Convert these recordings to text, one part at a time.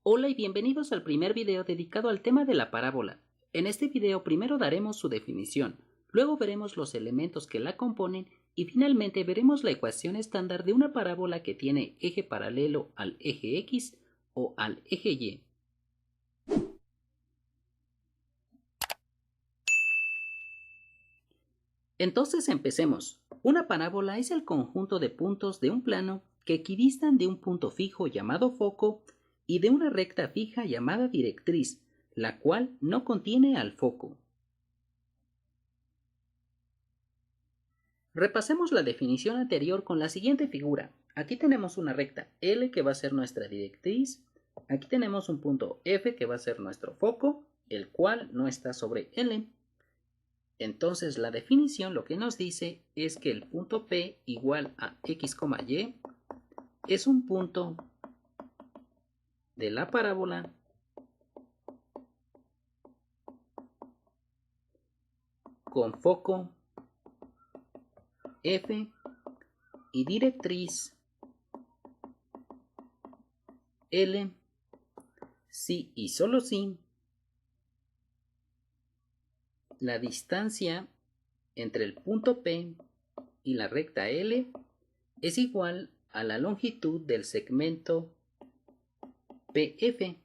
Hola y bienvenidos al primer video dedicado al tema de la parábola. En este video primero daremos su definición, luego veremos los elementos que la componen y finalmente veremos la ecuación estándar de una parábola que tiene eje paralelo al eje X o al eje Y. Entonces empecemos. Una parábola es el conjunto de puntos de un plano que equidistan de un punto fijo llamado foco y de una recta fija llamada directriz, la cual no contiene al foco. Repasemos la definición anterior con la siguiente figura. Aquí tenemos una recta L que va a ser nuestra directriz. Aquí tenemos un punto F que va a ser nuestro foco, el cual no está sobre L. Entonces la definición lo que nos dice es que el punto P igual a X, Y es un punto de la parábola con foco F y directriz L si y solo si la distancia entre el punto P y la recta L es igual a la longitud del segmento PF.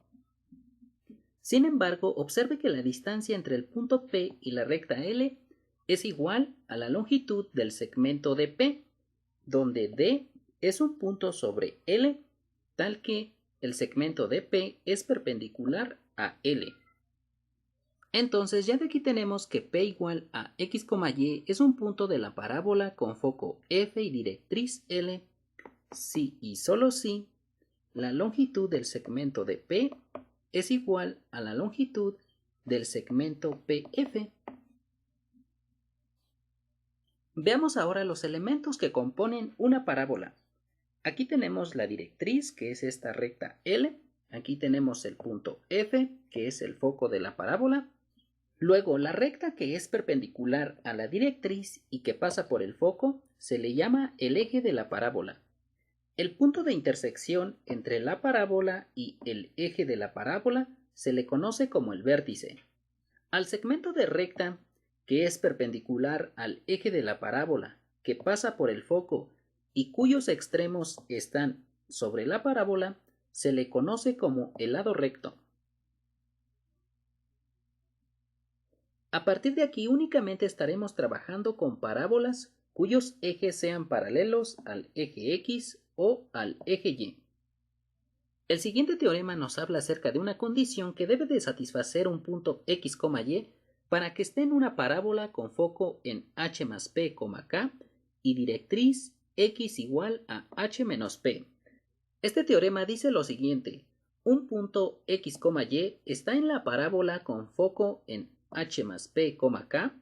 Sin embargo, observe que la distancia entre el punto P y la recta L es igual a la longitud del segmento de P, donde D es un punto sobre L, tal que el segmento de P es perpendicular a L. Entonces ya de aquí tenemos que P igual a X, Y es un punto de la parábola con foco F y directriz L, si y solo si la longitud del segmento de P es igual a la longitud del segmento PF. Veamos ahora los elementos que componen una parábola. Aquí tenemos la directriz, que es esta recta L. Aquí tenemos el punto F, que es el foco de la parábola. Luego, la recta que es perpendicular a la directriz y que pasa por el foco se le llama el eje de la parábola. El punto de intersección entre la parábola y el eje de la parábola se le conoce como el vértice. Al segmento de recta que es perpendicular al eje de la parábola, que pasa por el foco y cuyos extremos están sobre la parábola, se le conoce como el lado recto. A partir de aquí únicamente estaremos trabajando con parábolas cuyos ejes sean paralelos al eje X o al eje Y. El siguiente teorema nos habla acerca de una condición que debe de satisfacer un punto X, Y para que esté en una parábola con foco en H más P, K y directriz X igual a H menos P. Este teorema dice lo siguiente: un punto X, Y está en la parábola con foco en H más P, K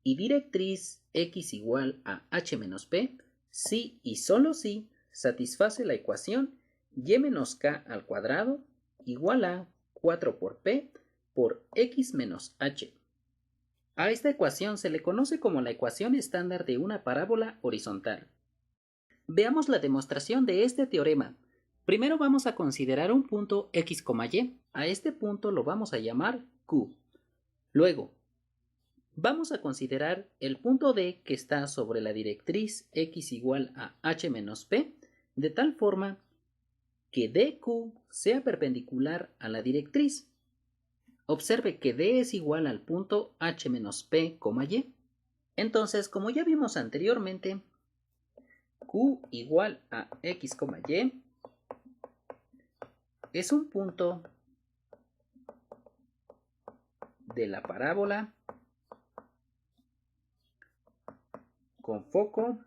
y directriz X igual a H menos P si y solo si satisface la ecuación y menos k al cuadrado igual a 4 por p por x menos h. A esta ecuación se le conoce como la ecuación estándar de una parábola horizontal. Veamos la demostración de este teorema. Primero vamos a considerar un punto x, y. A este punto lo vamos a llamar Q. Luego, vamos a considerar el punto D que está sobre la directriz x igual a h menos p, de tal forma que DQ sea perpendicular a la directriz. Observe que D es igual al punto H menos P, Y. Entonces, como ya vimos anteriormente, Q igual a X, Y es un punto de la parábola con foco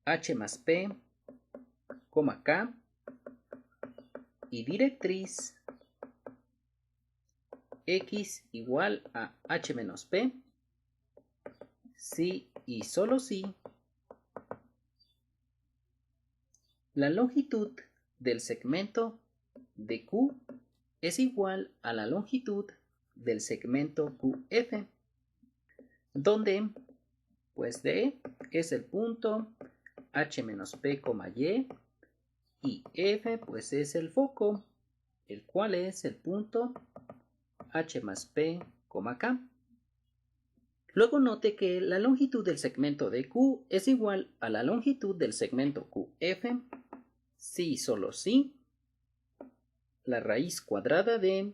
H más P, K y directriz X igual a H menos P si y solo si la longitud del segmento de Q es igual a la longitud del segmento QF, donde pues D es el punto H menos P, Y y F pues es el foco, el cual es el punto H más P, K. Luego note que la longitud del segmento de Q es igual a la longitud del segmento QF si y solo si la raíz cuadrada de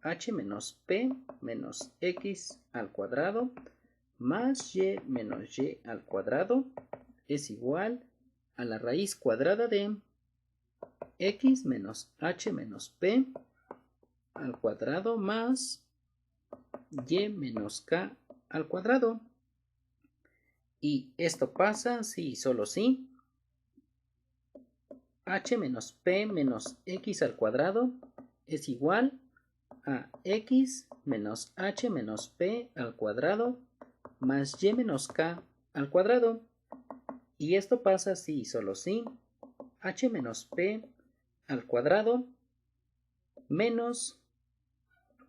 H menos P menos X al cuadrado más Y menos Y al cuadrado es igual a la raíz cuadrada de X menos H menos P al cuadrado más Y menos K al cuadrado. Y esto pasa si y solo si H menos P menos X al cuadrado es igual a X menos H menos P al cuadrado más Y menos K al cuadrado. Y esto pasa si y solo si H menos P al cuadrado menos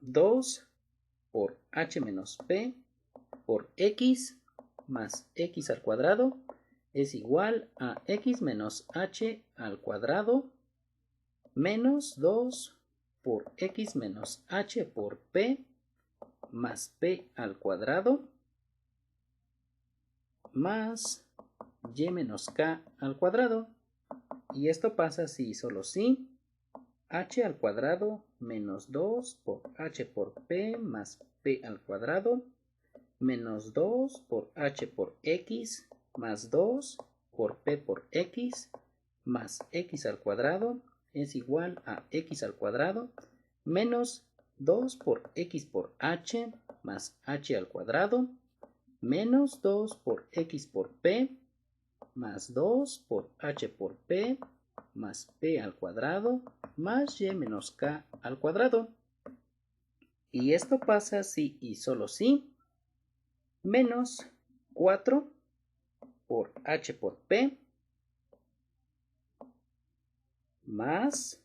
2 por H menos P por X más X al cuadrado es igual a X menos H al cuadrado menos 2 por X menos H por P más P al cuadrado más Y menos K al cuadrado. Y esto pasa si y solo si H al cuadrado menos 2 por H por P más P al cuadrado menos 2 por H por X más 2 por P por X más X al cuadrado es igual a X al cuadrado menos 2 por X por H más H al cuadrado menos 2 por X por P más 2 por H por P más P al cuadrado más Y menos K al cuadrado. Y esto pasa si y solo si menos 4 por H por P más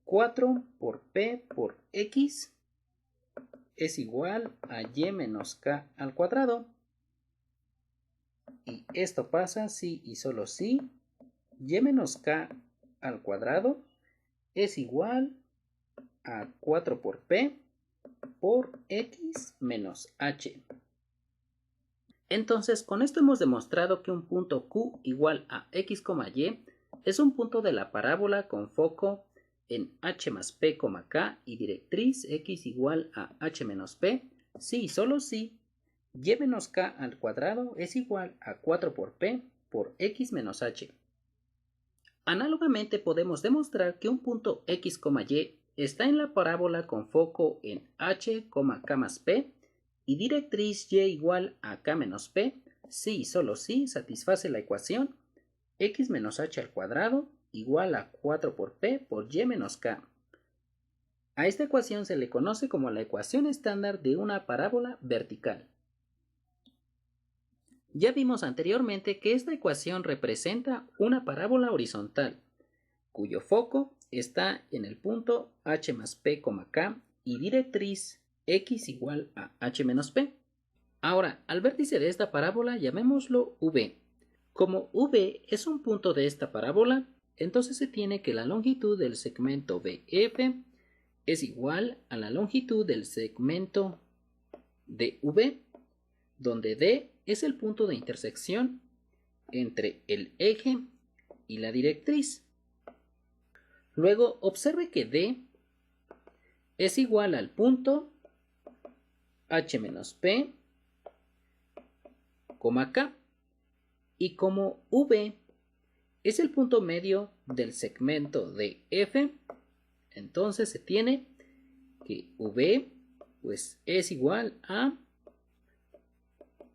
4 por P por X es igual a Y menos K al cuadrado. Y esto pasa si y solo si Y menos K al cuadrado es igual a 4 por P por X menos H. Entonces, con esto hemos demostrado que un punto Q igual a X, Y es un punto de la parábola con foco en H más P, K y directriz X igual a H menos P si y solo si Y menos K al cuadrado es igual a 4 por P por X menos H. Análogamente podemos demostrar que un punto X, Y está en la parábola con foco en H, K más P y directriz Y igual a K menos P si y solo si satisface la ecuación X menos H al cuadrado igual a 4 por P por Y menos K. A esta ecuación se le conoce como la ecuación estándar de una parábola vertical. Ya vimos anteriormente que esta ecuación representa una parábola horizontal, cuyo foco está en el punto H más P, K y directriz X igual a H menos P. Ahora, al vértice de esta parábola llamémoslo V. Como V es un punto de esta parábola, entonces se tiene que la longitud del segmento BF es igual a la longitud del segmento DV, donde D es el punto de intersección entre el eje y la directriz. Luego observe que D es igual al punto H menos P, K, y como V es el punto medio del segmento de F, entonces se tiene que V pues es igual a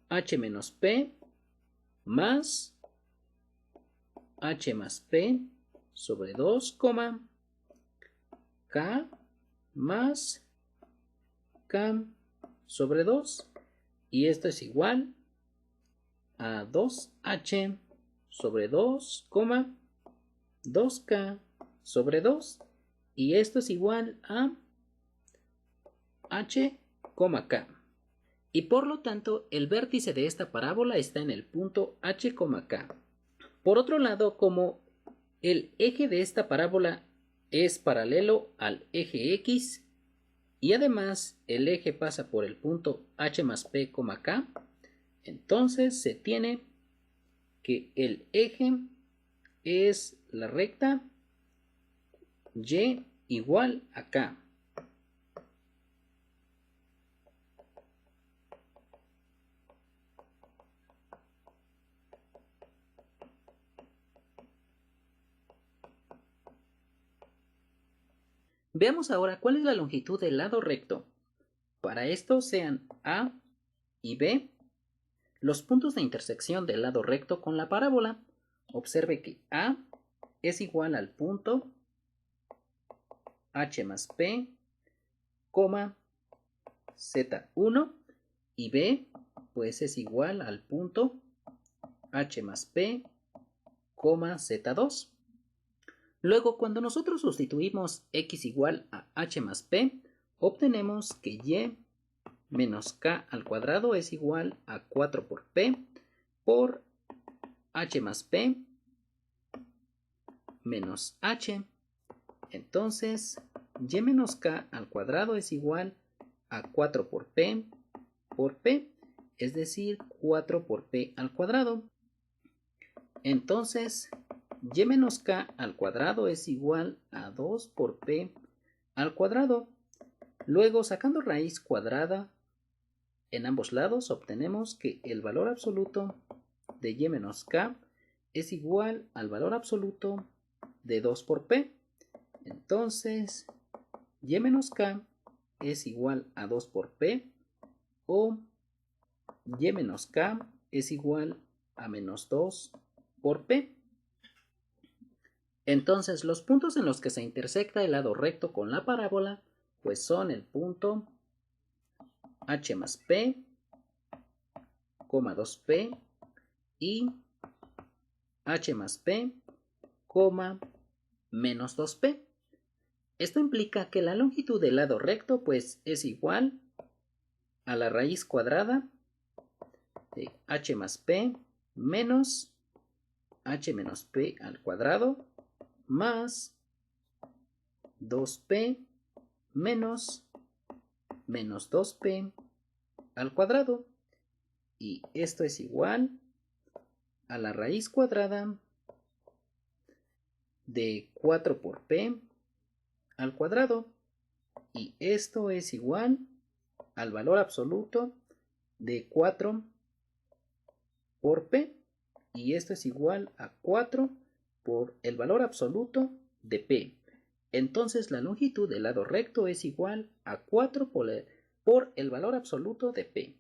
H menos P más H más P sobre 2, K más K sobre 2, y esto es igual a 2H sobre 2, 2K sobre 2, y esto es igual a H, K. Y por lo tanto, el vértice de esta parábola está en el punto H, K. Por otro lado, como El eje de esta parábola es paralelo al eje X y además el eje pasa por el punto H más P, K. Entonces se tiene que el eje es la recta Y igual a K. Veamos ahora cuál es la longitud del lado recto. Para esto sean A y B los puntos de intersección del lado recto con la parábola. Observe que A es igual al punto H más P, Z1 y B pues es igual al punto H más P, Z2. Luego, cuando nosotros sustituimos X igual a H más P, obtenemos que Y menos K al cuadrado es igual a 4 por P por H más P menos H. Entonces, Y menos K al cuadrado es igual a 4 por P, es decir, 4 por P al cuadrado. Entonces, Y menos K al cuadrado es igual a 2 por P al cuadrado. Luego, sacando raíz cuadrada en ambos lados, obtenemos que el valor absoluto de Y menos K es igual al valor absoluto de 2 por P. Entonces, Y menos K es igual a 2 por P o Y menos K es igual a menos 2 por P. Entonces, los puntos en los que se intersecta el lado recto con la parábola pues son el punto H más P, 2P y H más P, menos 2P. Esto implica que la longitud del lado recto pues es igual a la raíz cuadrada de H más P menos H menos P al cuadrado más 2P menos 2P al cuadrado. Y esto es igual a la raíz cuadrada de 4 por P al cuadrado. Y esto es igual al valor absoluto de 4 por P. Y esto es igual a 4 por el valor absoluto de P. Entonces la longitud del lado recto es igual a 4 por el valor absoluto de P.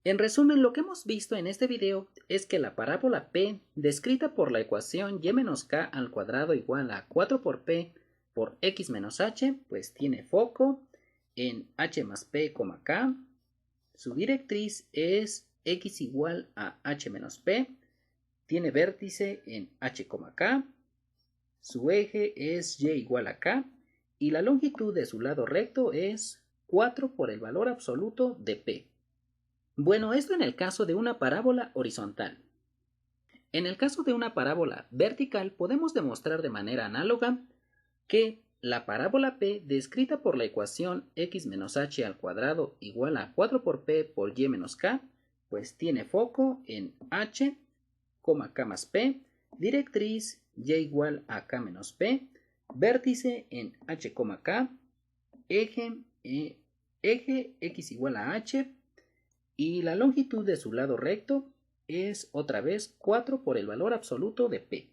En resumen, lo que hemos visto en este video es que la parábola P, descrita por la ecuación y menos K al cuadrado igual a 4 por P por X menos H, pues tiene foco en H más P, K. Su directriz es X igual a H menos P. Tiene vértice en H, K. Su eje es Y igual a K. Y la longitud de su lado recto es 4 por el valor absoluto de P. Bueno, esto en el caso de una parábola horizontal. En el caso de una parábola vertical podemos demostrar de manera análoga que la parábola P descrita por la ecuación X menos H al cuadrado igual a 4 por P por Y menos K, pues tiene foco en H, K más P, directriz Y igual a K menos P, vértice en H, K, eje X igual a H, y la longitud de su lado recto es otra vez 4 por el valor absoluto de P.